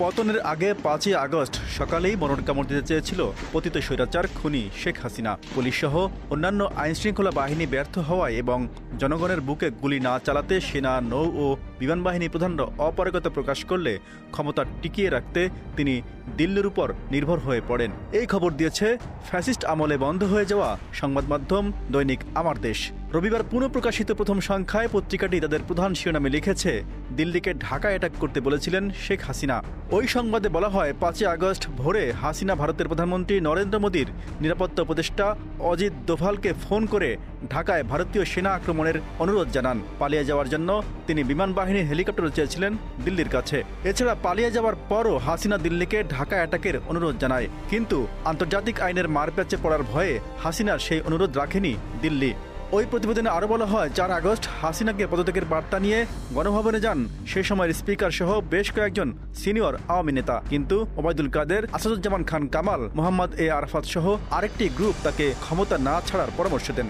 পতনের আগে ৫ই আগস্ট সকালেই মরণ কামড় দিতে চেয়েছিল পতিত স্বৈরাচার খুনি শেখ হাসিনা। পুলিশসহ অন্যান্য আইনশৃঙ্খলা বাহিনী ব্যর্থ হওয়ায় এবং জনগণের বুকে গুলি না চালাতে সেনা, নৌ ও বিমান বাহিনী প্রধানরা অপারগতা প্রকাশ করলে ক্ষমতা টিকিয়ে রাখতে তিনি দিল্লির উপর নির্ভর হয়ে পড়েন। এই খবর দিয়েছে ফ্যাসিস্ট আমলে বন্ধ হয়ে যাওয়া সংবাদ মাধ্যম দৈনিক আমার দেশ। রবিবার পুনঃপ্রকাশিত প্রথম সংখ্যায় পত্রিকাটি তাদের প্রধান শিরোনামে লিখেছে, দিল্লিকে ঢাকা অ্যাটাক করতে বলেছিলেন শেখ হাসিনা। ওই সংবাদে বলা হয়, ৫ই আগস্ট ভোরে হাসিনা ভারতের প্রধানমন্ত্রী নরেন্দ্র মোদীর নিরাপত্তা উপদেষ্টা অজিত দোভালকে ফোন করে ঢাকায় ভারতীয় সেনা আক্রমণের অনুরোধ জানান। পালিয়ে যাওয়ার জন্য তিনি বিমান বাহিনীর হেলিকপ্টার চেয়েছিলেন দিল্লির কাছে। এছাড়া পালিয়ে যাওয়ার পরও হাসিনা দিল্লিকে ঢাকা অ্যাটাকের অনুরোধ জানায়, কিন্তু আন্তর্জাতিক আইনের মারপ্যাচে পড়ার ভয়ে হাসিনার সেই অনুরোধ রাখেনি দিল্লি। ওই প্রতিবেদনে আরও বলা হয়, ৪ আগস্ট হাসিনাকে পদত্যাগের বার্তা নিয়ে গণভবনে যান সে সময়ের স্পিকার সহ বেশ কয়েকজন সিনিয়র আওয়ামী নেতা, কিন্তু ওবায়দুল কাদের, আসাদুজ্জামান খান কামাল, মোহাম্মদ এ আরাফাত সহ আরেকটি গ্রুপ তাকে ক্ষমতা না ছাড়ার পরামর্শ দেন।